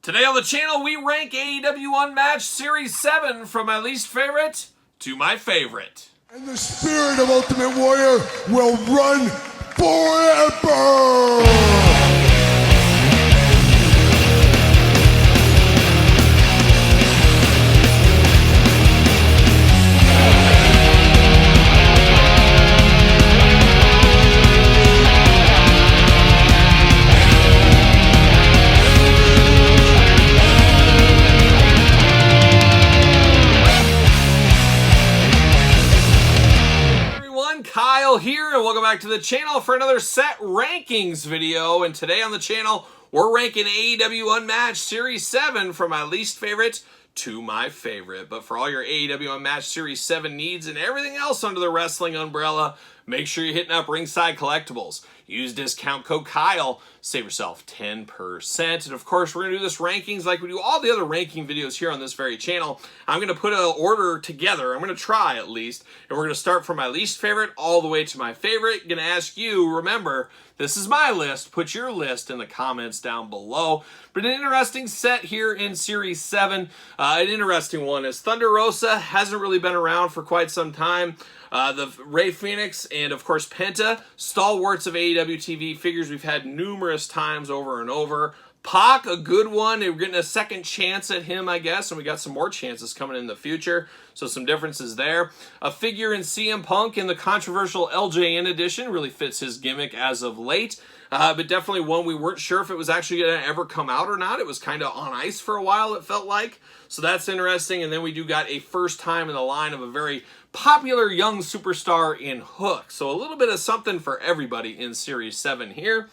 Today on the channel, we rank AEW Unmatched Series 7 from my least favorite to my favorite. And the spirit of Ultimate Warrior will run forever! Kyle here, and welcome back to the channel for another set rankings video. And today on the channel, we're ranking AEW Unmatched Series 7 from my least favorite to my favorite. But for all your AEW Unmatched Series 7 needs and everything else under the wrestling umbrella, make sure you're hitting up Ringside Collectibles. Use discount code Kyle, save yourself 10%. And of course, we're going to do this rankings like we do all the other ranking videos here on this very channel. I'm going to put an order together. I'm going to try at least. And we're going to start from my least favorite all the way to my favorite. Going to ask you, remember, this is my list. Put your list in the comments down below. But an interesting set here in Series 7. An interesting one is Thunder Rosa hasn't really been around for quite some time. The Rey Fenix and, of course, Penta, stalwarts of AEW TV figures we've had numerous times over and over. Pac, a good one. We're getting a second chance at him, I guess, and we got some more chances coming in the future, so some differences there. A figure in CM Punk in the controversial LJN edition really fits his gimmick as of late, but definitely one we weren't sure if it was actually going to ever come out or not. It was kind of on ice for a while, it felt like, so that's interesting. And then we do got a first time in the line of a very popular young superstar in Hook, so a little bit of something for everybody in Series 7 here.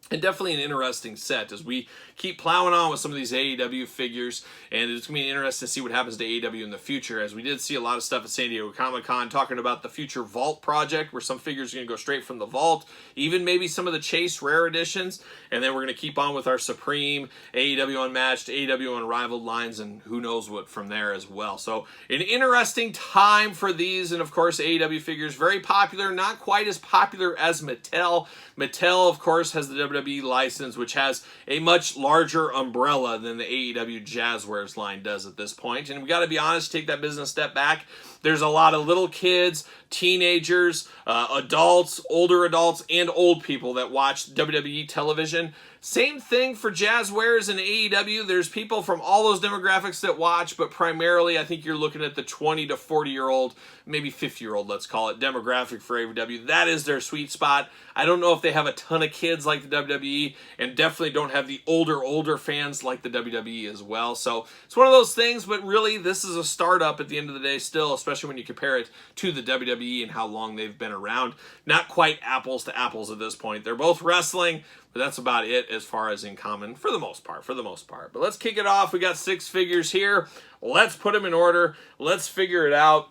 And definitely an interesting set as we keep plowing on with some of these AEW figures, and it's going to be interesting to see what happens to AEW in the future, as we did see a lot of stuff at San Diego Comic-Con talking about the future Vault project, where some figures are going to go straight from the Vault, even maybe some of the Chase Rare editions, and then we're going to keep on with our Supreme, AEW Unmatched, AEW Unrivaled lines, and who knows what from there as well. So an interesting time for these, and of course AEW figures, very popular, not quite as popular as Mattel. Mattel, of course, has the WWE license, which has a much larger umbrella than the AEW Jazzwares line does at this point. And we got to be honest, take that business step back. There's a lot of little kids, teenagers, adults, older adults, and old people that watch WWE television. Same thing for Jazzwares and AEW. There's people from all those demographics that watch, but primarily I think you're looking at the 20 to 40-year-old, maybe 50-year-old, let's call it, demographic for AEW. That is their sweet spot. I don't know if they have a ton of kids like the WWE, and definitely don't have the older fans like the WWE as well. So it's one of those things, but really this is a startup at the end of the day still, especially when you compare it to the WWE and how long they've been around. Not quite apples to apples at this point. They're both wrestling, but that's about it as far as in common for the most part. But let's kick it off. We got 6 figures here. Let's put them in order. Let's figure it out.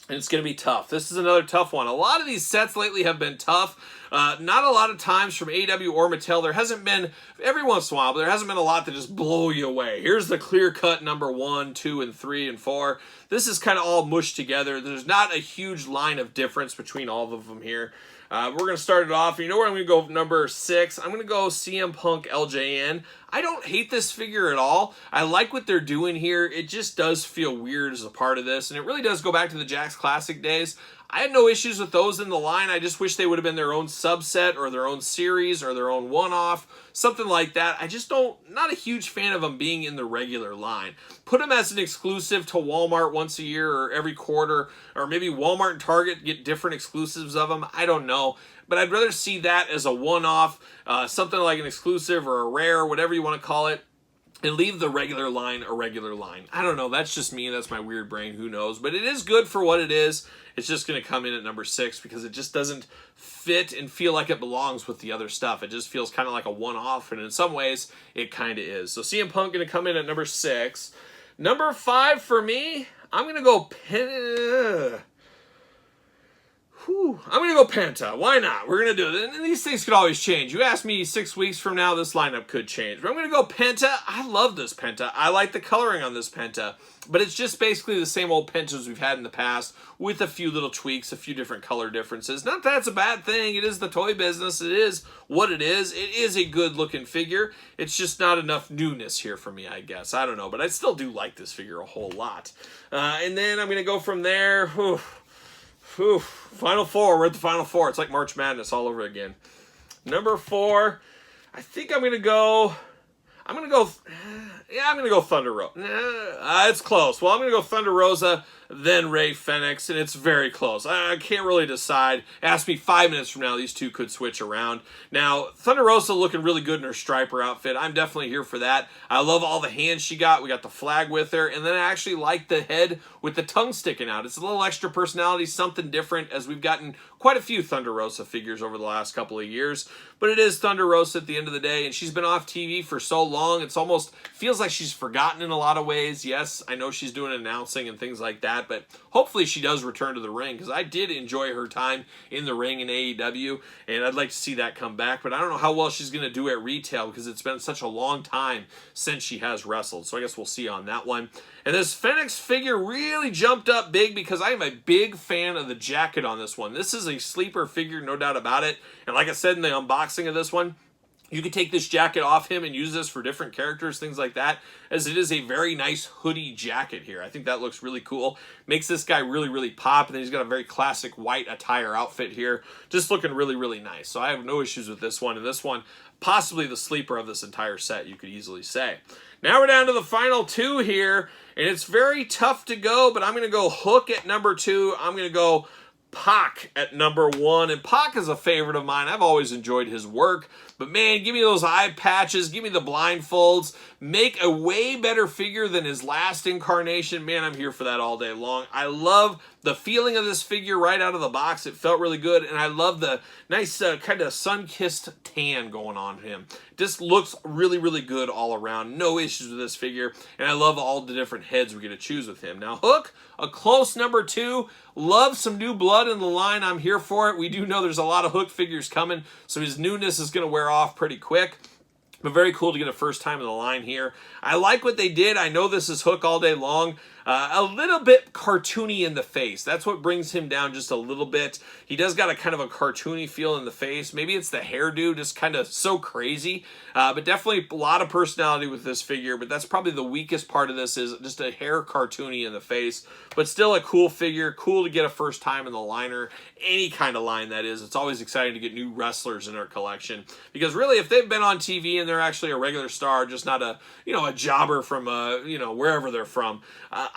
And it's going to be tough. This is another tough one. A lot of these sets lately have been tough. Not a lot of times from AEW or Mattel. There hasn't been, every once in a while, but there hasn't been a lot that just blow you away. Here's the clear-cut number 1, 2, and 3, and 4. This is kind of all mushed together. There's not a huge line of difference between all of them here. We're going to start it off. You know where I'm going to go number 6? I'm going to go CM Punk LJN. I don't hate this figure at all. I like what they're doing here. It just does feel weird as a part of this, and it really does go back to the Jakks Classic days. I had no issues with those in the line. I just wish they would have been their own subset or their own series or their own one-off, something like that. I just not a huge fan of them being in the regular line. Put them as an exclusive to Walmart once a year or every quarter, or maybe Walmart and Target get different exclusives of them. I don't know. But I'd rather see that as a one-off, something like an exclusive or a rare, whatever you want to call it, and leave the regular line a regular line. I don't know. That's just me. That's my weird brain. Who knows? But it is good for what it is. It's just going to come in at number 6 because it just doesn't fit and feel like it belongs with the other stuff. It just feels kind of like a one-off, and in some ways, it kind of is. So CM Punk going to come in at number 6. Number 5 for me, I'm going to go I'm going to go Penta. Why not? We're going to do it. And these things could always change. You ask me 6 weeks from now, this lineup could change. But I'm going to go Penta. I love this Penta. I like the coloring on this Penta. But it's just basically the same old Pentas we've had in the past with a few little tweaks, a few different color differences. Not that that's a bad thing. It is the toy business. It is what it is. It is a good looking figure. It's just not enough newness here for me, I guess. I don't know. But I still do like this figure a whole lot. And then I'm going to go from there. Final four. We're at the final four. It's like March Madness all over again. Number 4. I think I'm going to go Thunder Rosa. It's close. Well, I'm going to go Thunder Rosa, then Ray Fenix, and it's very close. I can't really decide. Ask me 5 minutes from now, these two could switch around. Now, Thunder Rosa looking really good in her striper outfit. I'm definitely here for that. I love all the hands she got. We got the flag with her, and then I actually like the head with the tongue sticking out. It's a little extra personality, something different, as we've gotten quite a few Thunder Rosa figures over the last couple of years. But it is Thunder Rosa at the end of the day, and she's been off TV for so long, it's almost feels like she's forgotten in a lot of ways. Yes, I know she's doing announcing and things like that, but hopefully she does return to the ring, because I did enjoy her time in the ring in AEW, and I'd like to see that come back, but I don't know how well she's going to do at retail, because it's been such a long time since she has wrestled, so I guess we'll see on that one. And this Fenix figure really jumped up big because I am a big fan of the jacket on this one. This is a sleeper figure, no doubt about it. And like I said in the unboxing of this one, you can take this jacket off him and use this for different characters, things like that, as it is a very nice hoodie jacket here. I think that looks really cool. Makes this guy really, really pop, and then he's got a very classic white attire outfit here. Just looking really, really nice. So I have no issues with this one, and this one, possibly the sleeper of this entire set, you could easily say. Now we're down to the final 2 here, and it's very tough to go, but I'm going to go Hook at number 2. I'm going to go Pac at number 1, and Pac is a favorite of mine. I've always enjoyed his work, but man, give me those eye patches, give me the blindfolds, make a way better figure than his last incarnation. Man, I'm here for that all day long. I love the feeling of this figure right out of the box. It felt really good, and I love the nice kind of sun-kissed tan going on him. Just looks really, really good all around. No issues with this figure, and I love all the different heads we get to choose with him. Now, Hook, a close number 2. Love some new blood in the line. I'm here for it. We do know there's a lot of Hook figures coming, so his newness is going to wear off pretty quick. But very cool to get a first time in the line here. I like what they did. I know this is Hook all day long. A little bit cartoony in the face. That's what brings him down just a little bit. He does got a kind of a cartoony feel in the face. Maybe it's the hairdo, just kind of so crazy. But definitely a lot of personality with this figure. But that's probably the weakest part of this, is just a hair cartoony in the face. But still a cool figure. Cool to get a first time in the liner. Any kind of line that is. It's always exciting to get new wrestlers in our collection. Because really, if they've been on TV and they're actually a regular star, just not a jobber from wherever they're from,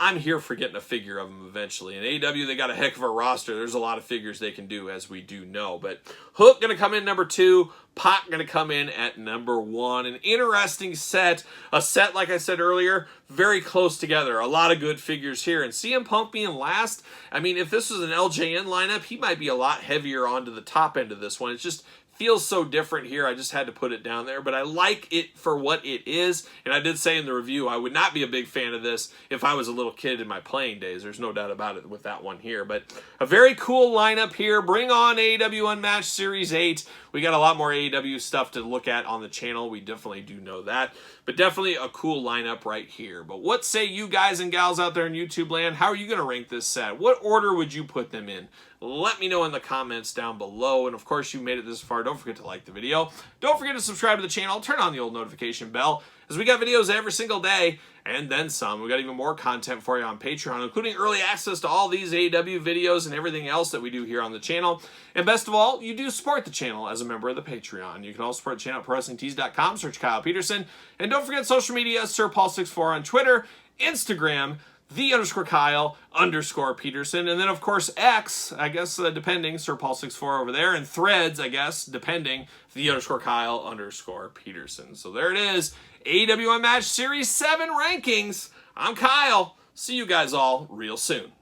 I'm here for getting a figure of them eventually. In AEW, they got a heck of a roster. There's a lot of figures they can do, as we do know. But Hook going to come in number 2. Pac going to come in at number 1. An interesting set. A set, like I said earlier, very close together. A lot of good figures here. And CM Punk being last, I mean, if this was an LJN lineup, he might be a lot heavier onto the top end of this one. It's just feels so different here. I just had to put it down there, but I like it for what it is. And I did say in the review, I would not be a big fan of this if I was a little kid in my playing days. There's no doubt about it with that one here, but a very cool lineup here. Bring on AEW Unmatched Series 8. We got a lot more AEW stuff to look at on the channel. We definitely do know that, but definitely a cool lineup right here. But what say you guys and gals out there in YouTube land? How are you going to rank this set? What order would you put them in? Let me know in the comments down below. And of course, you made it this far. Don't forget to like the video. Don't forget to subscribe to the channel. Turn on the old notification bell, as we got videos every single day and then some. We got even more content for you on Patreon, including early access to all these AEW videos and everything else that we do here on the channel. And best of all, you do support the channel as a member of the Patreon. You can also support the channel at ProWrestlingTees.com. Search Kyle Peterson. And don't forget social media, SirPaul64 on Twitter, Instagram, _Kyle_Peterson, and then of course X, I guess depending, SirPaul64 over there, and Threads, I guess, depending, _Kyle_Peterson. So there it is, AEW Unmatched Series 7 rankings. I'm Kyle. See you guys all real soon.